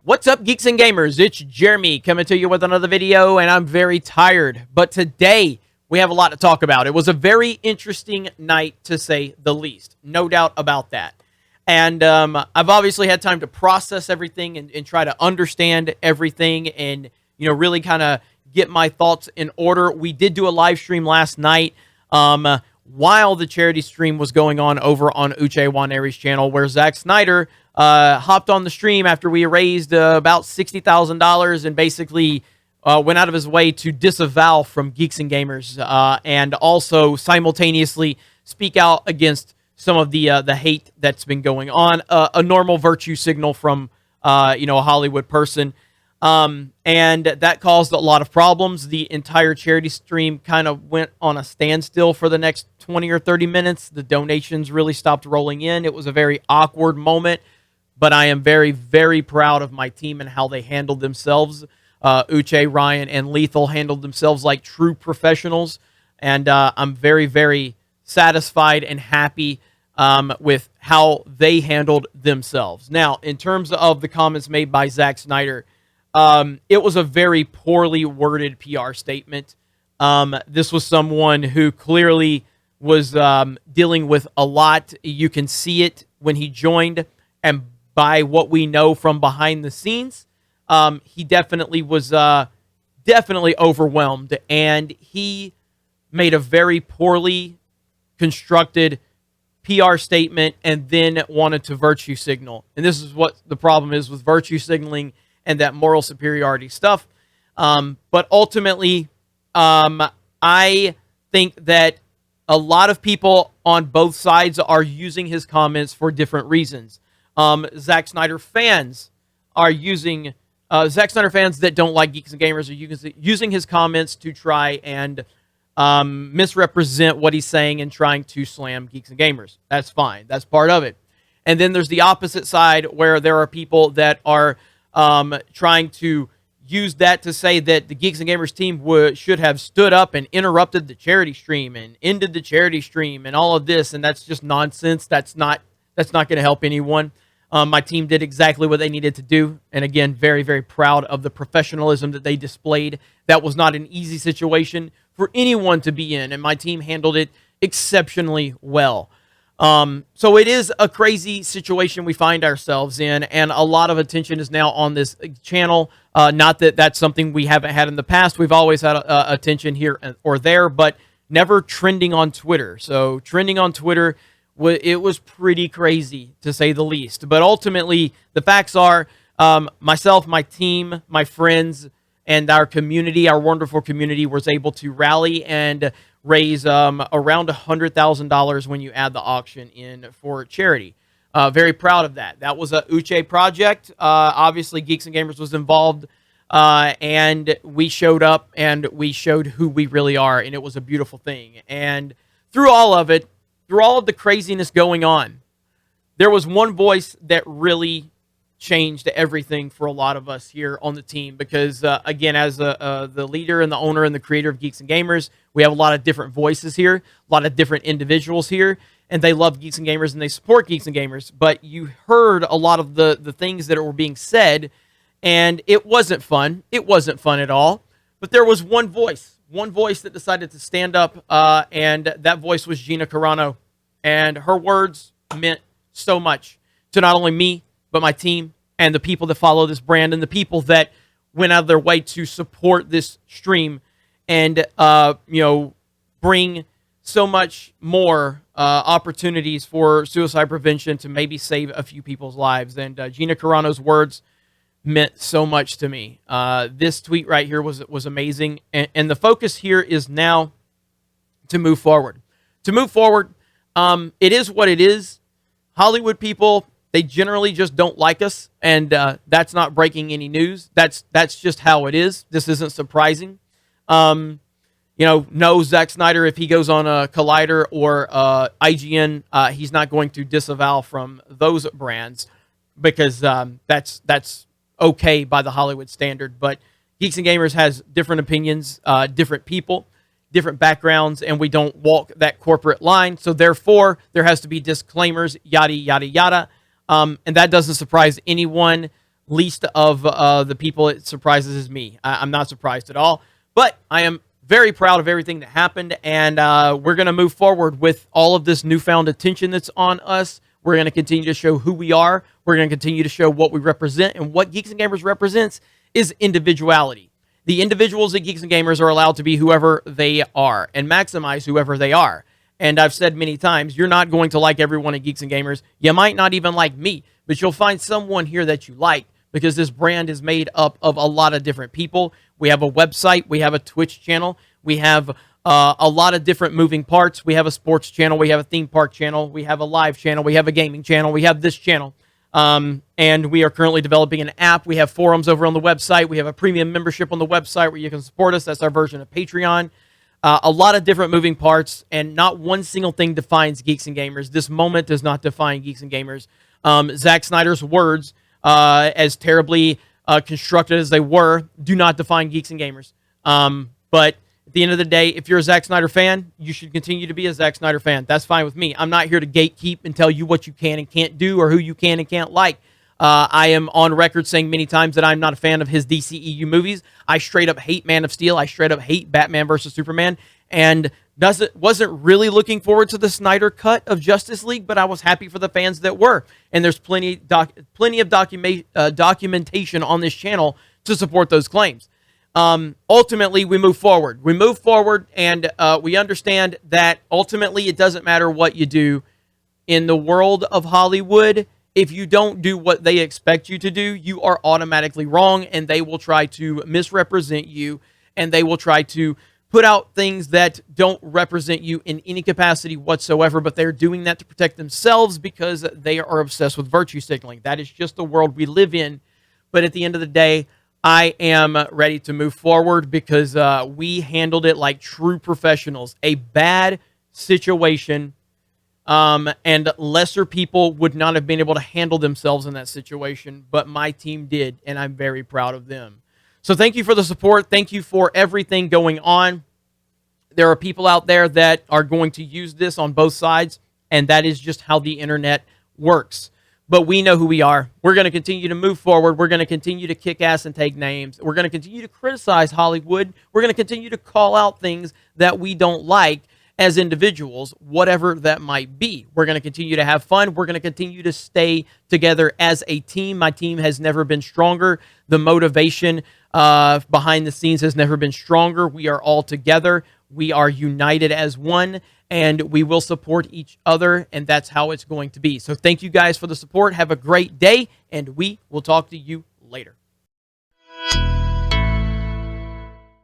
What's up, Geeks and Gamers? It's Jeremy coming to you with another video, and I'm very tired. But today, we have a lot to talk about. It was a very interesting night, to say the least. No doubt about that. And I've obviously had time to process everything and try to understand everything and, really kind of get my thoughts in order. We did do a live stream last night while the charity stream was going on over on Uche Waneri's channel, where Zack Snyder hopped on the stream after we raised about $60,000 and basically went out of his way to disavow from Geeks and Gamers and also simultaneously speak out against some of the hate that's been going on. A normal virtue signal from a Hollywood person. And that caused a lot of problems. The entire charity stream kind of went on a standstill for the next 20 or 30 minutes. The donations really stopped rolling in. It was a very awkward moment, but I am very, very proud of my team and how they handled themselves. Uche, Ryan, and Lethal handled themselves like true professionals, and I'm very, very satisfied and happy with how they handled themselves. Now, in terms of the comments made by Zack Snyder, it was a very poorly worded PR statement. This was someone who clearly was dealing with a lot. You can see it when he joined, and by what we know from behind the scenes, he definitely was definitely overwhelmed, and he made a very poorly constructed PR statement and then wanted to virtue signal. And this is what the problem is with virtue signaling and that moral superiority stuff. But ultimately, I think that a lot of people on both sides are using his comments for different reasons. Zack Snyder fans are using... Zack Snyder fans that don't like Geeks and Gamers are using his comments to try and misrepresent what he's saying and trying to slam Geeks and Gamers. That's fine. That's part of it. And then there's the opposite side where there are people that are trying to use that to say that the Geeks and Gamers team should have stood up and interrupted the charity stream and ended the charity stream and all of this. And that's just nonsense. That's not going to help anyone. My team did exactly what they needed to do. And again, very, very proud of the professionalism that they displayed. That was not an easy situation for anyone to be in, and my team handled it exceptionally well. So it is a crazy situation we find ourselves in, and a lot of attention is now on this channel. Not that that's something we haven't had in the past. We've always had attention here or there, but never trending on Twitter. So trending on Twitter, it was pretty crazy, to say the least. But ultimately, the facts are myself, my team, my friends, and our community, our wonderful community, was able to rally and raise around $100,000 when you add the auction in for charity. Very proud of that. That was a Uche project. Obviously, Geeks and Gamers was involved, and we showed up and we showed who we really are, and it was a beautiful thing. And through all of it, through all of the craziness going on, there was one voice that really changed everything for a lot of us here on the team. Because, again, as the leader and the owner and the creator of Geeks and Gamers, we have a lot of different voices here, a lot of different individuals here, and they love Geeks and Gamers and they support Geeks and Gamers. But you heard a lot of the things that were being said, and it wasn't fun. It wasn't fun at all. But there was one voice that decided to stand up, and that voice was Gina Carano. And her words meant so much to not only me, but my team and the people that follow this brand and the people that went out of their way to support this stream and, bring so much more opportunities for suicide prevention to maybe save a few people's lives. And Gina Carano's words meant so much to me. This tweet right here was amazing. And the focus here is now to move forward. To move forward, it is what it is. Hollywood people, they generally just don't like us, and that's not breaking any news. That's just how it is. This isn't surprising. No, Zack Snyder, if he goes on a Collider or IGN, he's not going to disavow from those brands because that's okay by the Hollywood standard. But Geeks and Gamers has different opinions, different people, different backgrounds, and we don't walk that corporate line. So therefore, there has to be disclaimers, yada, yada, yada. And that doesn't surprise anyone. least of the people it surprises is me. I'm not surprised at all, but I am very proud of everything that happened, and we're going to move forward with all of this newfound attention that's on us. We're going to continue to show who we are. We're going to continue to show what we represent, and what Geeks and Gamers represents is individuality. The individuals at Geeks and Gamers are allowed to be whoever they are and maximize whoever they are. And I've said many times, you're not going to like everyone at Geeks and Gamers. You might not even like me, but you'll find someone here that you like, because this brand is made up of a lot of different people. We have a website. We have a Twitch channel. We have a lot of different moving parts. We have a sports channel. We have a theme park channel. We have a live channel. We have a gaming channel. We have this channel. And we are currently developing an app. We have forums over on the website. We have a premium membership on the website where you can support us. That's our version of Patreon. A lot of different moving parts, and not one single thing defines Geeks and Gamers. This moment does not define Geeks and Gamers. Zack Snyder's words, as terribly constructed as they were, do not define Geeks and Gamers. But at the end of the day, if you're a Zack Snyder fan, you should continue to be a Zack Snyder fan. That's fine with me. I'm not here to gatekeep and tell you what you can and can't do, or who you can and can't like. I am on record saying many times that I'm not a fan of his DCEU movies. I straight up hate Man of Steel. I straight up hate Batman versus Superman. And wasn't really looking forward to the Snyder cut of Justice League, but I was happy for the fans that were. And there's plenty of documentation on this channel to support those claims. Ultimately, we move forward. We move forward, and we understand that ultimately it doesn't matter what you do in the world of Hollywood. If you don't do what they expect you to do, you are automatically wrong, and they will try to misrepresent you, and they will try to put out things that don't represent you in any capacity whatsoever, but they're doing that to protect themselves because they are obsessed with virtue signaling. That is just the world we live in. But at the end of the day, I am ready to move forward because we handled it like true professionals. A bad situation, and lesser people would not have been able to handle themselves in that situation, but my team did, and I'm very proud of them. So thank you for the support. Thank you for everything going on. There are people out there that are going to use this on both sides, and that is just how the internet works. But we know who we are. We're going to continue to move forward. We're going to continue to kick ass and take names. We're going to continue to criticize Hollywood. We're going to continue to call out things that we don't like as individuals, whatever that might be. We're going to continue to have fun. We're going to continue to stay together as a team. My team has never been stronger. The motivation behind the scenes has never been stronger. We are all together. We are united as one, and we will support each other, and that's how it's going to be. So thank you guys for the support. Have a great day, and we will talk to you later.